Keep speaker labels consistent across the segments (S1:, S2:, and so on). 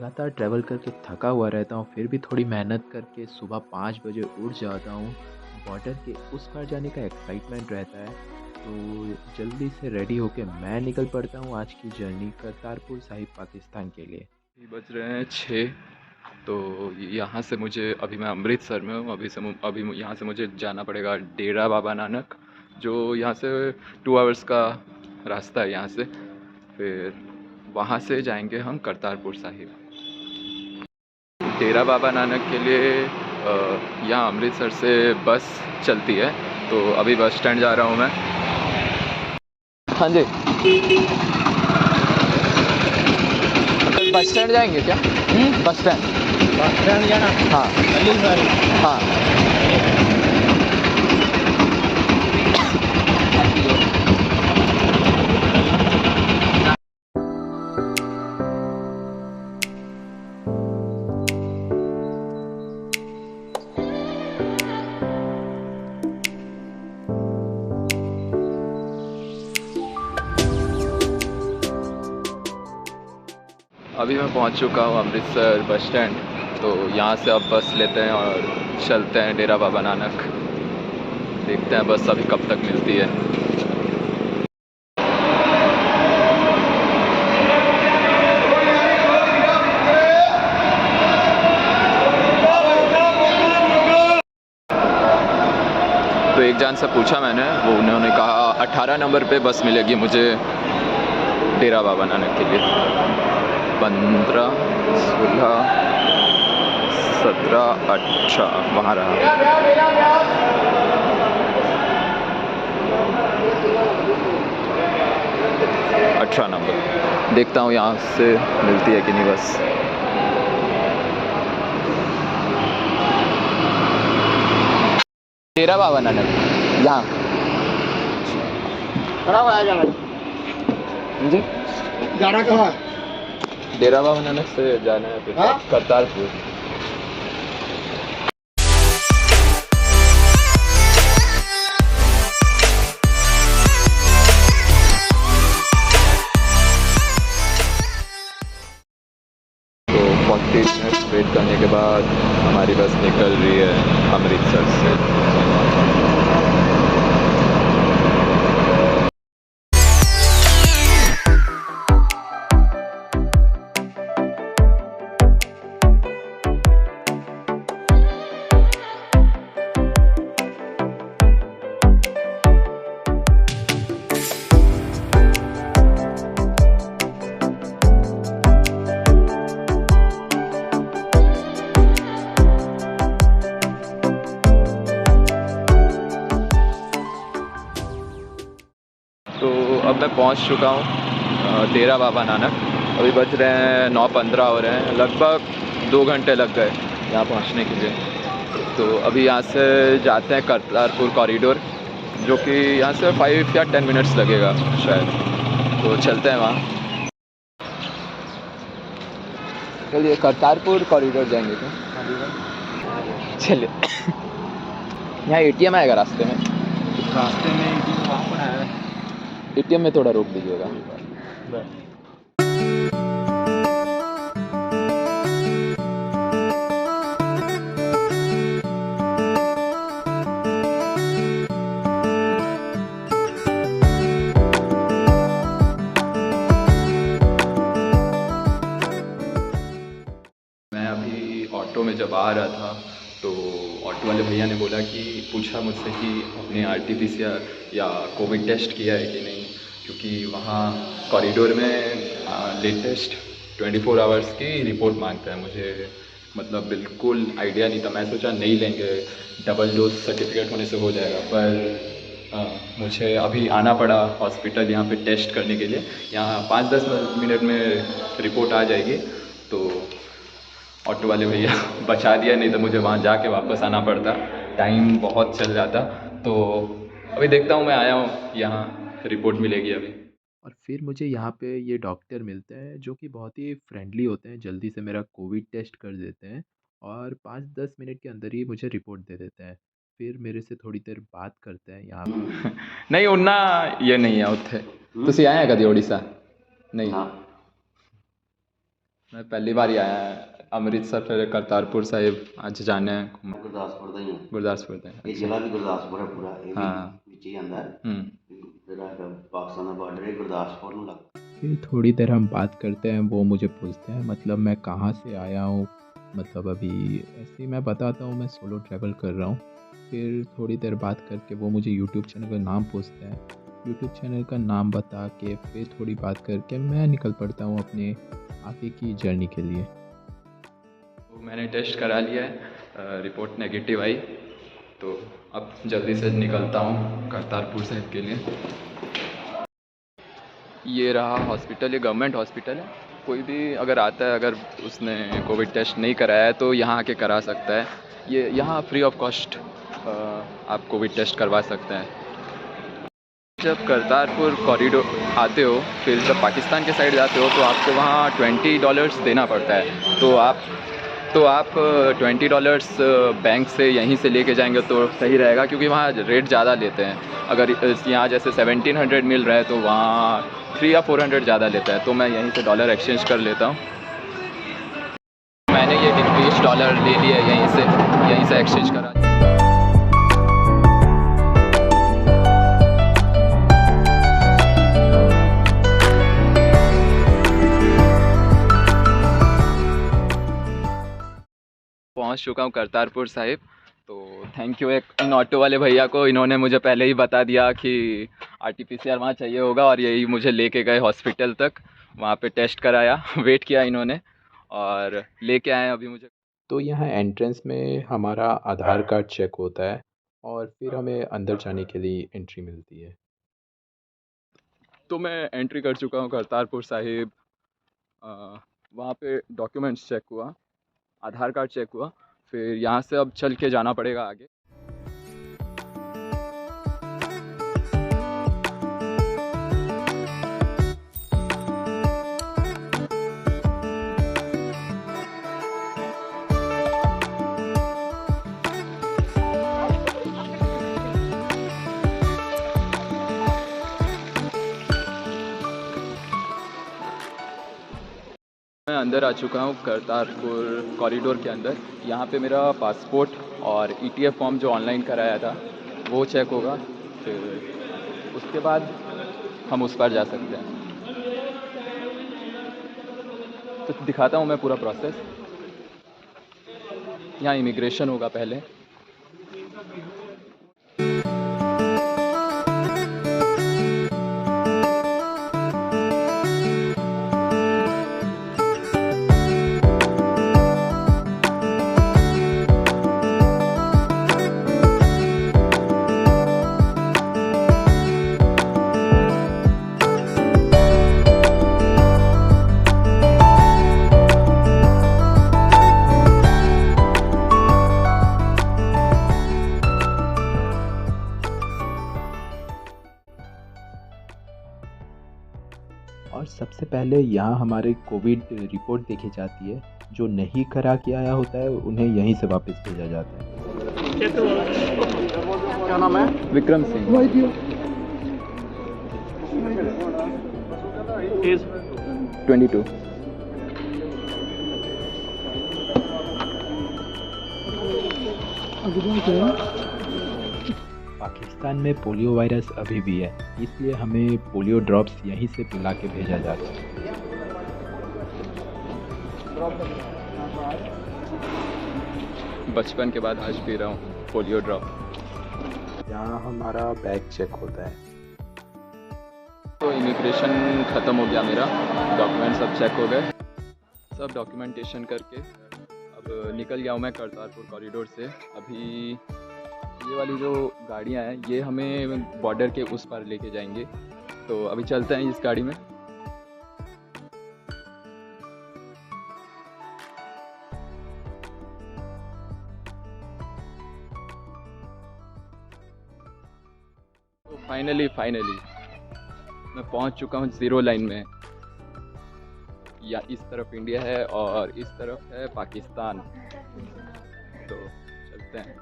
S1: लगातार ट्रैवल करके थका हुआ रहता हूँ, फिर भी थोड़ी मेहनत करके सुबह 5 बजे उठ जाता हूँ। बॉर्डर के उस पार जाने का एक्साइटमेंट रहता है, तो जल्दी से रेडी होके मैं निकल पड़ता हूँ आज की जर्नी करतारपुर साहिब पाकिस्तान के लिए।
S2: अभी बज रहे हैं 6। तो यहाँ से मुझे अभी मैं अमृतसर में हूँ। अभी यहाँ से मुझे जाना पड़ेगा डेरा बाबा नानक, जो यहाँ से 2 आवर्स का रास्ता है यहाँ से। फिर वहाँ से जाएंगे हम करतारपुर साहिब। डेरा बाबा नानक के लिए यहाँ अमृतसर से बस चलती है, तो अभी बस स्टैंड जा रहा हूँ मैं। हाँ जी, बस स्टैंड जाएंगे क्या? बस स्टैंड
S3: जाना।
S2: हाँ हाँ। अभी मैं पहुंच चुका हूं अमृतसर बस स्टैंड। तो यहाँ से अब बस लेते हैं और चलते हैं डेरा बाबा नानक। देखते हैं बस अभी कब तक मिलती है। तो एक जान से पूछा मैंने, वो उन्होंने कहा 18 नंबर पे बस मिलेगी मुझे डेरा बाबा नानक के लिए। 15, 16, 17, 18 वहाँ रहा। अठारह नंबर। देखता हूँ यहाँ से मिलती है कि नहीं बस। डेरा बाबा नानक यहाँ जी।
S3: जाना कहाँ?
S2: डेरा बाबा नानक से जाना है फिर करतारपुर। तो 40 मिनट्स वेट करने के बाद हमारी बस निकल रही है अमृतसर से। तो अब मैं पहुंच चुका हूं डेरा बाबा नानक। अभी बज रहे हैं 9:15 हो रहे हैं। लगभग 2 घंटे लग गए यहाँ पहुंचने के लिए। तो अभी यहाँ से जाते हैं करतारपुर कॉरिडोर, जो कि यहाँ से 5 या 10 मिनट्स लगेगा शायद। तो चलते हैं वहाँ। चलिए करतारपुर कॉरिडोर जाएंगे क्या? चलिए। यहाँ ATM आएगा रास्ते में। ATM में थोड़ा रोक दीजिएगा। मैं अभी ऑटो में जब आ रहा था, तो ऑटो वाले भैया ने बोला कि पूछा मुझसे कि आपने RT-PCR या कोविड टेस्ट किया है कि नहीं, क्योंकि वहाँ कॉरिडोर में लेटेस्ट 24 आवर्स की रिपोर्ट मांगता है। मुझे मतलब बिल्कुल आइडिया नहीं था। मैं सोचा नहीं लेंगे, डबल डोज सर्टिफिकेट होने से हो जाएगा, पर मुझे अभी आना पड़ा हॉस्पिटल यहाँ पे टेस्ट करने के लिए। यहाँ 5-10 मिनट में रिपोर्ट आ जाएगी। तो ऑटो वाले भैया बचा दिया, नहीं तो मुझे वहाँ जाके वापस आना पड़ता, टाइम बहुत चल जाता। तो अभी देखता हूँ, मैं आया हूँ यहाँ, रिपोर्ट मिलेगी अभी।
S1: और फिर मुझे यहाँ पे ये डॉक्टर मिलते हैं जो कि बहुत ही फ्रेंडली होते हैं, जल्दी से मेरा कोविड टेस्ट कर देते हैं और 5-10 मिनट के अंदर ही मुझे रिपोर्ट दे देते हैं। फिर मेरे से थोड़ी देर बात करते हैं यहाँ पे।
S2: नहीं उन्ना ये नहीं है उत्थे। तुसी आए हैं कभी ओडिशा? नहीं। मैं पहली बार ही आया है अमृतसर, फिर करतारपुर साहिब आज जाना है
S3: ਗੁਰਦਾਸਪੁਰ ਦਾ ਹੀ ਹਾਂ।
S2: गुरदासपुर तक।
S3: ਇਹ
S2: अच्छा।
S3: ਜ਼ਿਲ੍ਹਾ ਵੀ ਗੁਰਦਾਸਪੁਰ ਹੈ ਪੂਰਾ, ਇਹ ਵੀ
S2: हाँ।
S3: ਵਿੱਚ ਹੀ ਆਉਂਦਾ ਹੈ। ਜਿਹੜਾ ਹੈਗਾ ਪਾਕਿਸਤਾਨ ਦਾ ਬਾਰਡਰ ਹੈ ਗੁਰਦਾਸਪੁਰ ਨੂੰ ਲੱਗਦਾ।
S1: फिर थोड़ी देर हम बात करते हैं, वो मुझे पूछते हैं मतलब मैं कहाँ से आया हूँ, मतलब अभी ऐसे ही मैं बताता हूँ मैं सोलो ट्रैवल कर रहा हूँ। फिर थोड़ी देर बात करके वो मुझे यूट्यूब चैनल का नाम पूछते हैं, यूट्यूब चैनल का नाम बता के फिर थोड़ी बात करके मैं निकल पड़ता हूँ अपने आगे की जर्नी के लिए।
S2: तो मैंने टेस्ट करा लिया है, रिपोर्ट नेगेटिव आई, तो अब जल्दी से निकलता हूँ करतारपुर साहिब के लिए। ये रहा हॉस्पिटल, ये गवर्नमेंट हॉस्पिटल है। कोई भी अगर आता है, अगर उसने कोविड टेस्ट नहीं कराया है तो यहाँ आके करा सकता है। ये यहाँ फ्री ऑफ कॉस्ट आप कोविड टेस्ट करवा सकते हैं। जब करतारपुर कॉरिडोर आते हो, फिर जब पाकिस्तान के साइड जाते हो तो आपको वहाँ $20 देना पड़ता है। तो आप $20 बैंक से यहीं से लेके जाएंगे तो सही रहेगा, क्योंकि वहाँ रेट ज़्यादा लेते हैं। अगर यहाँ जैसे 1700 मिल रहा है तो वहाँ 300 या 400 ज़्यादा लेता है, तो मैं यहीं से डॉलर एक्सचेंज कर लेता हूँ। मैंने ये $20 ले लिया यहीं से एक्सचेंज करा। पहुंच चुका हूं करतारपुर साहिब। तो थैंक यू इन ऑटो वाले भैया को, इन्होंने मुझे पहले ही बता दिया कि RT-PCR वहाँ चाहिए होगा, और यही मुझे लेके गए हॉस्पिटल तक। वहाँ पे टेस्ट कराया, वेट किया इन्होंने, और लेके आए अभी मुझे।
S1: तो यहाँ एंट्रेंस में हमारा आधार कार्ड चेक होता है और फिर हमें अंदर जाने के लिए एंट्री मिलती है।
S2: तो मैं एंट्री कर चुका हूँ करतारपुर साहिब। वहाँ पे डॉक्यूमेंट्स चेक हुआ, आधार कार्ड चेक हुआ, फिर यहाँ से अब चल के जाना पड़ेगा आगे। मैं अंदर आ चुका हूँ करतारपुर कॉरिडोर के अंदर। यहाँ पे मेरा पासपोर्ट और ETF फॉर्म जो ऑनलाइन कराया था वो चेक होगा, फिर उसके बाद हम उस पर जा सकते हैं। तो दिखाता हूँ मैं पूरा प्रोसेस। यहाँ इमिग्रेशन होगा पहले।
S1: और सबसे पहले यहाँ हमारे कोविड रिपोर्ट देखी जाती है। जो नहीं करा के आया होता है उन्हें यहीं से वापस भेजा जाता है।
S3: क्या नाम है?
S2: विक्रम सिंह। 22।
S1: पाकिस्तान में पोलियो वायरस अभी भी है, इसलिए हमें पोलियो ड्रॉप्स यहीं से पिला के भेजा जाता है।
S2: बचपन के बाद आज पी रहा हूँ पोलियो ड्रॉप।
S1: यहाँ हमारा बैग चेक होता है।
S2: तो इमिग्रेशन ख़त्म हो गया मेरा, डॉक्यूमेंट सब चेक हो गए, सब डॉक्यूमेंटेशन करके अब निकल गया हूँ मैं करतारपुर कॉरिडोर से। अभी ये वाली जो गाड़ियाँ हैं ये हमें बॉर्डर के उस पार लेके जाएंगे, तो अभी चलते हैं इस गाड़ी में। तो फाइनली मैं पहुंच चुका हूं ज़ीरो लाइन में। या इस तरफ इंडिया है और इस तरफ है पाकिस्तान, तो चलते हैं।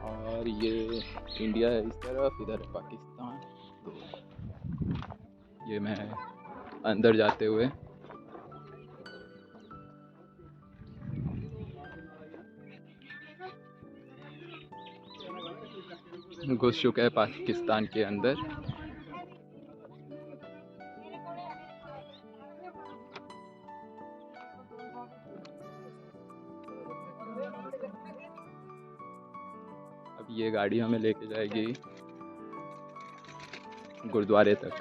S2: और ये इंडिया है इस तरफ, इधर है पाकिस्तान। तो ये मैं अंदर जाते हुए घुस चुके हैं पाकिस्तान के अंदर। अब ये गाड़ी हमें लेके जाएगी गुरुद्वारे तक।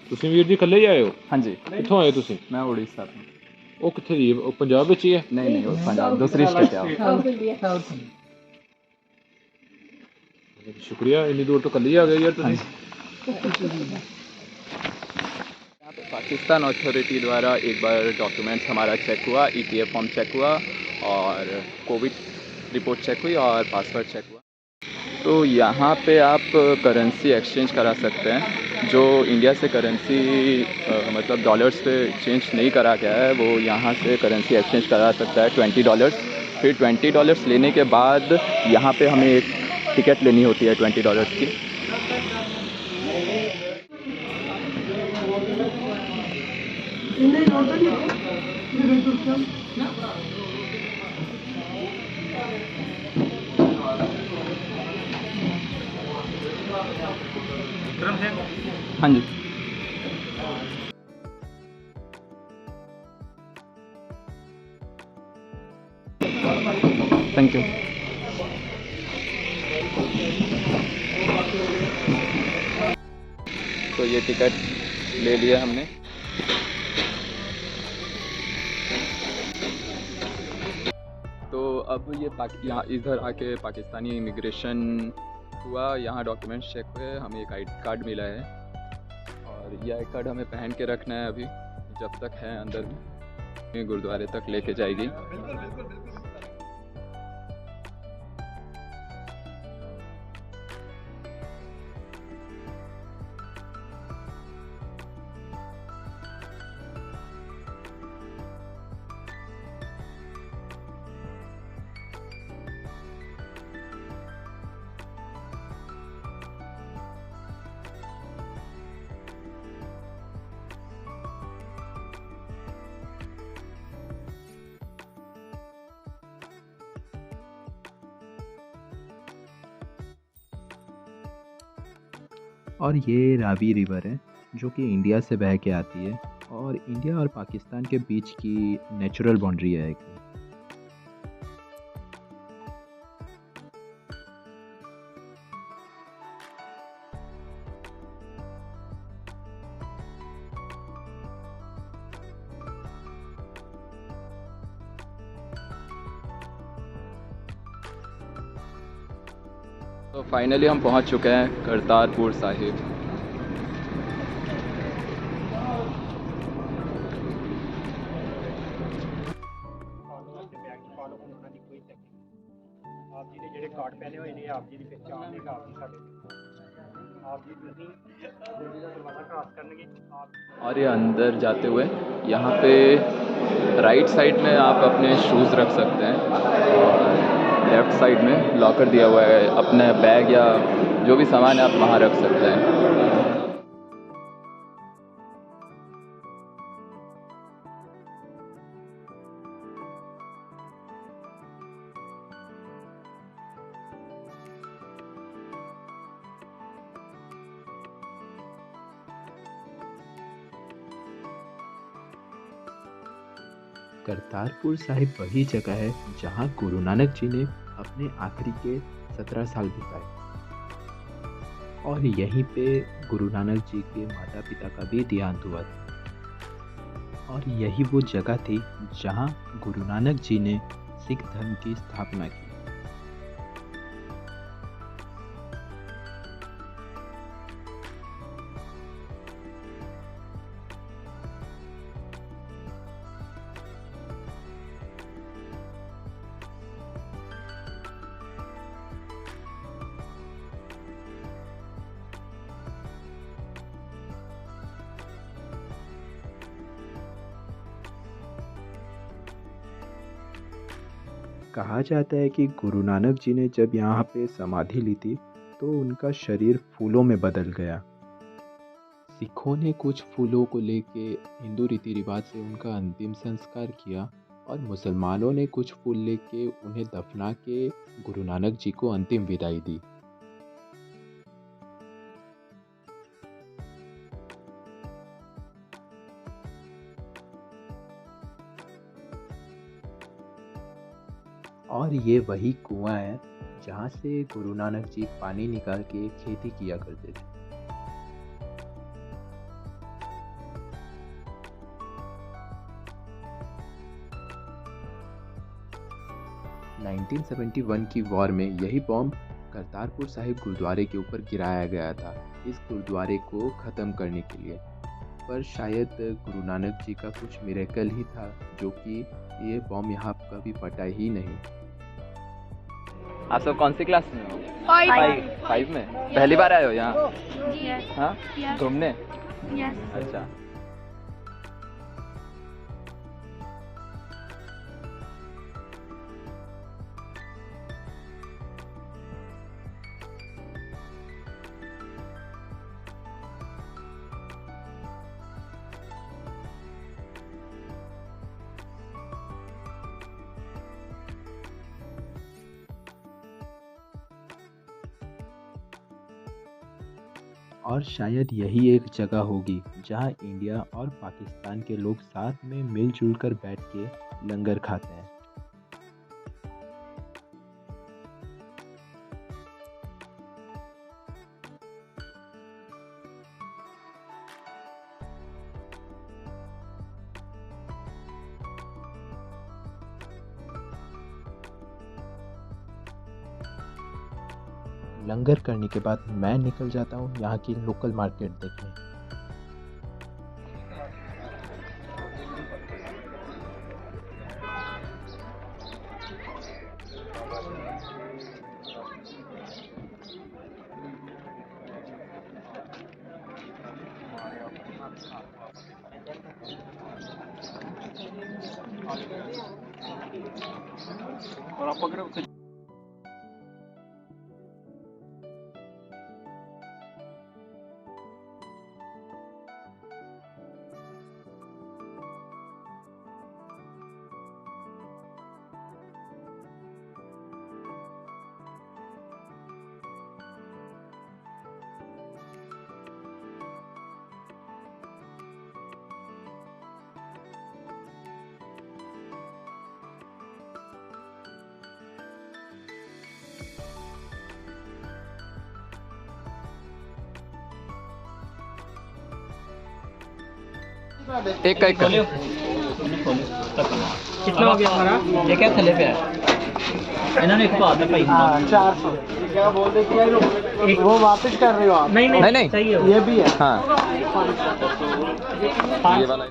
S4: ਤੁਸੀਂ ਵੀਰ ਜੀ ਇਕੱਲੇ ਹੀ ਆਏ ਹੋ?
S2: हाँ जी,
S4: ਕਿੱਥੋਂ ਆਏ ਤੁਸੀਂ?
S2: मैं उड़ीसा से।
S4: ਉਹ ਕਿੱਥੇ ਦੀ ਹੈ? ਉਹ ਪੰਜਾਬ ਵਿੱਚ ਹੀ ਹੈ?
S2: नहीं नहीं, वो पंजाब दूसरी स्टेट है।
S4: शुक्रिया, इतनी दूर तो कल ही आ गए यार तुम।
S2: यहाँ पे पाकिस्तान अथॉरिटी द्वारा एक बार डॉक्यूमेंट्स हमारा चेक हुआ, EPF फॉर्म चेक हुआ और कोविड रिपोर्ट चेक हुई और पासवर्ड चेक हुआ। तो यहाँ पे आप करेंसी एक्सचेंज करा सकते हैं। जो इंडिया से करेंसी मतलब डॉलर्स पे चेंज नहीं करा गया है वो यहाँ से करेंसी एक्सचेंज करा सकता है $20। फिर $20 लेने के बाद यहाँ पे हमें एक टिकट लेनी होती है $20 की। हाँ जी, थैंक यू। तो ये टिकट ले लिया हमने। तो अब ये यहाँ इधर आके पाकिस्तानी इमिग्रेशन हुआ, यहाँ डॉक्यूमेंट्स चेक हुए, हमें एक ID कार्ड मिला है और ये ID कार्ड हमें पहन के रखना है अभी जब तक है अंदर में। गुरुद्वारे तक लेके जाएगी।
S1: और ये रावी रिवर है जो कि इंडिया से बह के आती है और इंडिया और पाकिस्तान के बीच की नेचुरल बाउंड्री है एक।
S2: तो फाइनली हम पहुंच चुके हैं करतारपुर साहिब।
S5: आप जी ने ਜਿਹੜੇ ਕਾਰਡ ਪਹਿਨੇ ਹੋਏ ਨੇ ਆਪ ਜੀ ਦੀ ਪਹਿਚਾਣ ਦੇ ਕਾਰਨ ਸਾਡੇ आप जी ਤੁਸੀਂ ਜਲਦੀ ਦਾ ਦਰਵਾਜ਼ਾ क्रॉस करनगे आप।
S2: और ये अंदर जाते हुए यहाँ पे राइट साइड में आप अपने शूज़ रख सकते हैं और लेफ़्ट साइड में लॉकर दिया हुआ है, अपने बैग या जो भी सामान है आप वहाँ रख सकते हैं।
S1: करतारपुर साहिब वही जगह है जहां गुरु नानक जी ने अपने आखिरी के 17 साल बिताए। और यहीं पे गुरु नानक जी के माता पिता का भी देहांत हुआ था। और यही वो जगह थी जहाँ गुरु नानक जी ने सिख धर्म की स्थापना की। कहा जाता है कि गुरु नानक जी ने जब यहाँ पे समाधि ली थी तो उनका शरीर फूलों में बदल गया। सिखों ने कुछ फूलों को लेके हिंदू रीति रिवाज से उनका अंतिम संस्कार किया और मुसलमानों ने कुछ फूल लेके उन्हें दफना के गुरु नानक जी को अंतिम विदाई दी। और ये वही कुआं है जहाँ से गुरु नानक जी पानी निकाल के खेती किया करते थे। 1971 की वॉर में यही बॉम्ब करतारपुर साहिब गुरुद्वारे के ऊपर गिराया गया था इस गुरुद्वारे को ख़त्म करने के लिए। पर शायद गुरु नानक जी का कुछ मिरेकल ही था जो कि ये बॉम्ब यहाँ कभी फटा ही नहीं।
S2: आप सब कौन सी क्लास में हो? 5 में। पहली बार आए हो यहाँ? हाँ, घूमने? अच्छा।
S1: और शायद यही एक जगह होगी जहां इंडिया और पाकिस्तान के लोग साथ में मिलजुल कर बैठ के लंगर खाते हैं। लंगर करने के बाद मैं निकल जाता हूँ यहाँ की लोकल मार्केट देखने।
S4: और आप पकड़े उसे
S2: एक एक
S5: कितना हो गया हमारा? ये क्या थले पे है? इन्होंने एक बात है भाई। 400 क्या बोल रहे थे? वो वापस कर रहे हो आप? नहीं
S2: नहीं नहीं,
S5: सही है, ये भी है।
S2: हाँ ये वाला।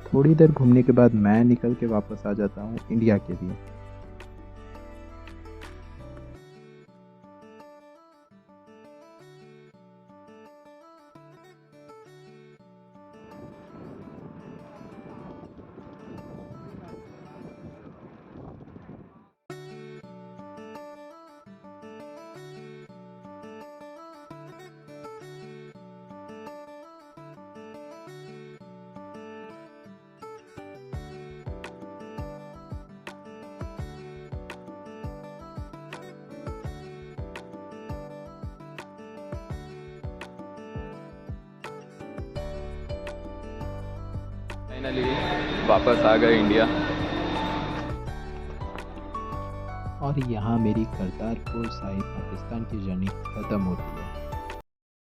S1: थोड़ी देर घूमने के बाद मैं निकल के वापस आ जाता हूँ इंडिया के लिए।
S2: फाइनली वापस आ गए इंडिया।
S1: और यहाँ मेरी करतारपुर साहिब पाकिस्तान की जर्नी ख़त्म होती है।